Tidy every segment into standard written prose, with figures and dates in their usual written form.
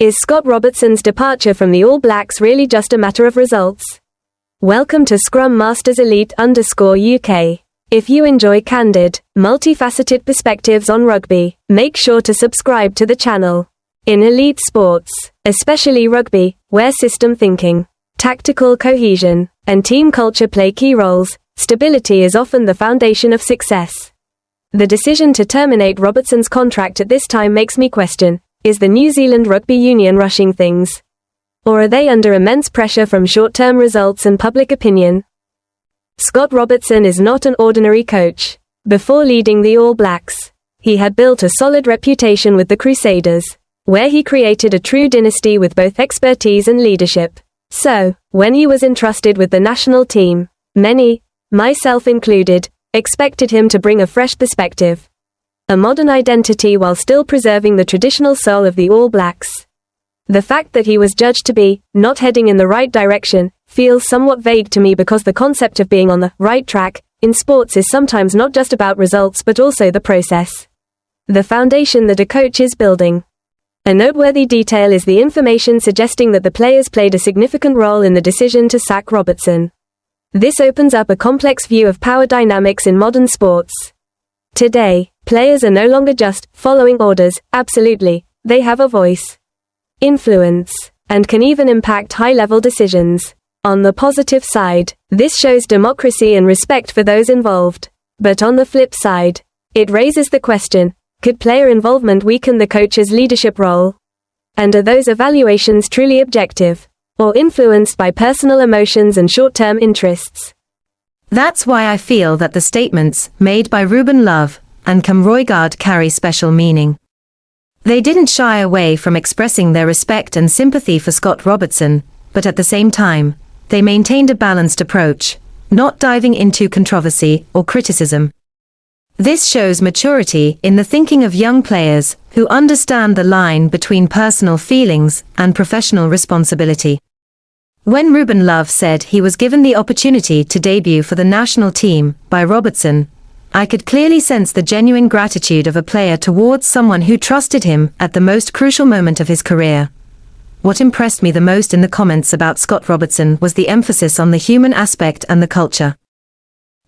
Is Scott Robertson's departure from the All Blacks really just a matter of results? Welcome to Scrum Masters Elite_UK. If you enjoy candid, multifaceted perspectives on rugby, make sure to subscribe to the channel. In elite sports, especially rugby, where system thinking, tactical cohesion, and team culture play key roles, stability is often the foundation of success. The decision to terminate Robertson's contract at this time makes me question, is the New Zealand Rugby Union rushing things? Or are they under immense pressure from short-term results and public opinion? Scott Robertson is not an ordinary coach. Before leading the All Blacks, he had built a solid reputation with the Crusaders, where he created a true dynasty with both expertise and leadership. So, when he was entrusted with the national team, many, myself included, expected him to bring a fresh perspective, a modern identity while still preserving the traditional soul of the All Blacks. The fact that he was judged to be not heading in the right direction feels somewhat vague to me, because the concept of being on the right track in sports is sometimes not just about results but also the process, the foundation that a coach is building. A noteworthy detail is the information suggesting that the players played a significant role in the decision to sack Robertson. This opens up a complex view of power dynamics in modern sports. Today, players are no longer just following orders. Absolutely, they have a voice, influence, and can even impact high-level decisions. On the positive side, this shows democracy and respect for those involved. But on the flip side, it raises the question, could player involvement weaken the coach's leadership role? And are those evaluations truly objective, or influenced by personal emotions and short-term interests? That's why I feel that the statements made by Ruben Love and Cam Roigard carry special meaning. They didn't shy away from expressing their respect and sympathy for Scott Robertson, but at the same time, they maintained a balanced approach, not diving into controversy or criticism. This shows maturity in the thinking of young players who understand the line between personal feelings and professional responsibility. When Ruben Love said he was given the opportunity to debut for the national team by Robertson, I could clearly sense the genuine gratitude of a player towards someone who trusted him at the most crucial moment of his career. What impressed me the most in the comments about Scott Robertson was the emphasis on the human aspect and the culture.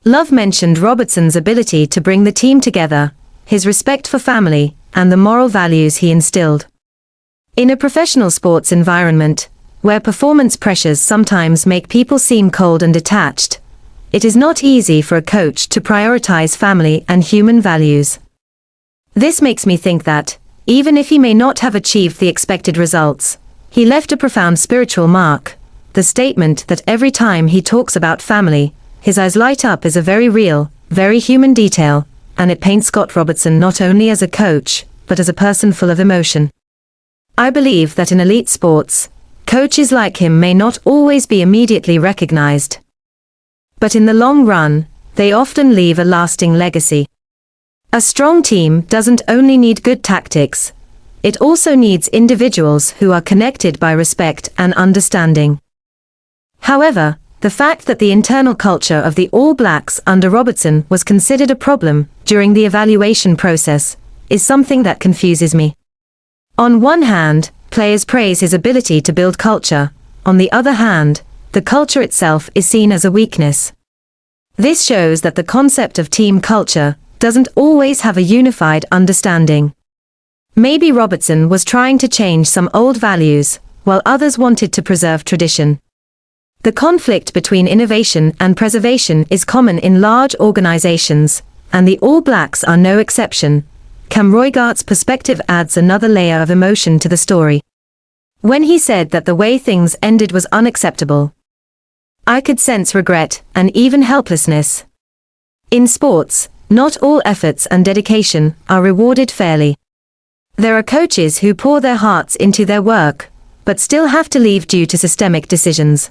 Love mentioned Robertson's ability to bring the team together, his respect for family, and the moral values he instilled. In a professional sports environment, where performance pressures sometimes make people seem cold and detached, it is not easy for a coach to prioritize family and human values. This makes me think that, even if he may not have achieved the expected results, he left a profound spiritual mark. The statement that every time he talks about family, his eyes light up is a very real, very human detail, and it paints Scott Robertson not only as a coach, but as a person full of emotion. I believe that in elite sports, coaches like him may not always be immediately recognized, but in the long run, they often leave a lasting legacy. A strong team doesn't only need good tactics, it also needs individuals who are connected by respect and understanding. However, the fact that the internal culture of the All Blacks under Robertson was considered a problem during the evaluation process is something that confuses me. On one hand, players praise his ability to build culture. On the other hand, the culture itself is seen as a weakness. This shows that the concept of team culture doesn't always have a unified understanding. Maybe Robertson was trying to change some old values, while others wanted to preserve tradition. The conflict between innovation and preservation is common in large organizations, and the All Blacks are no exception. Cam Roigard's perspective adds another layer of emotion to the story. When he said that the way things ended was unacceptable, I could sense regret and even helplessness. In sports, not all efforts and dedication are rewarded fairly. There are coaches who pour their hearts into their work, but still have to leave due to systemic decisions.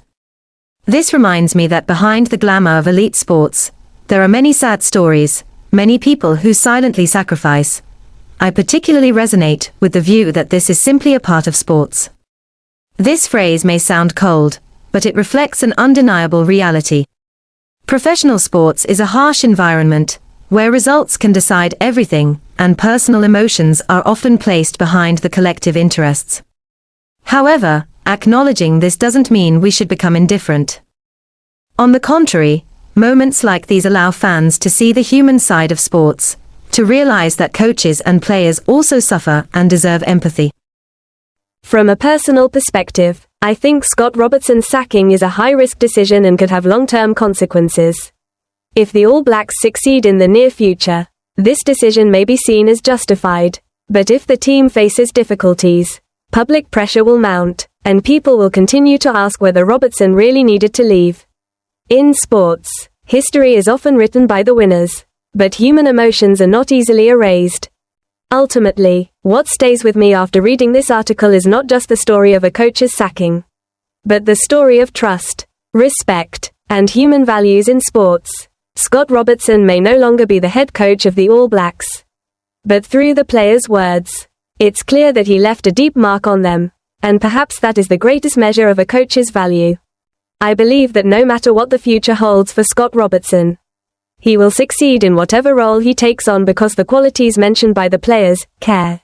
This reminds me that behind the glamour of elite sports, there are many sad stories, many people who silently sacrifice. I particularly resonate with the view that this is simply a part of sports. This phrase may sound cold, but it reflects an undeniable reality. Professional sports is a harsh environment, where results can decide everything, and personal emotions are often placed behind the collective interests. However, acknowledging this doesn't mean we should become indifferent. On the contrary, moments like these allow fans to see the human side of sports, to realize that coaches and players also suffer and deserve empathy. From a personal perspective, I think Scott Robertson's sacking is a high-risk decision and could have long-term consequences. If the All Blacks succeed in the near future, this decision may be seen as justified, but if the team faces difficulties, public pressure will mount, and people will continue to ask whether Robertson really needed to leave. In sports, history is often written by the winners, but human emotions are not easily erased. Ultimately, what stays with me after reading this article is not just the story of a coach's sacking, but the story of trust, respect, and human values in sports. Scott Robertson may no longer be the head coach of the All Blacks, but through the players' words, it's clear that he left a deep mark on them, and perhaps that is the greatest measure of a coach's value. I believe that no matter what the future holds for Scott Robertson, he will succeed in whatever role he takes on because the qualities mentioned by the players, care,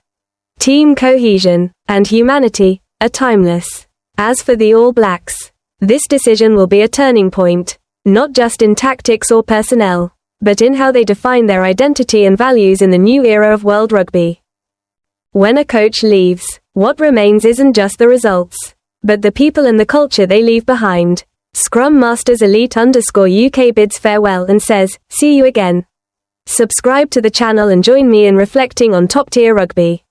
team cohesion, and humanity, are timeless. As for the All Blacks, this decision will be a turning point, not just in tactics or personnel, but in how they define their identity and values in the new era of world rugby. When a coach leaves, what remains isn't just the results, but the people and the culture they leave behind. Scrum Masters Elite _UK bids farewell and says, see you again. Subscribe to the channel and join me in reflecting on top-tier rugby.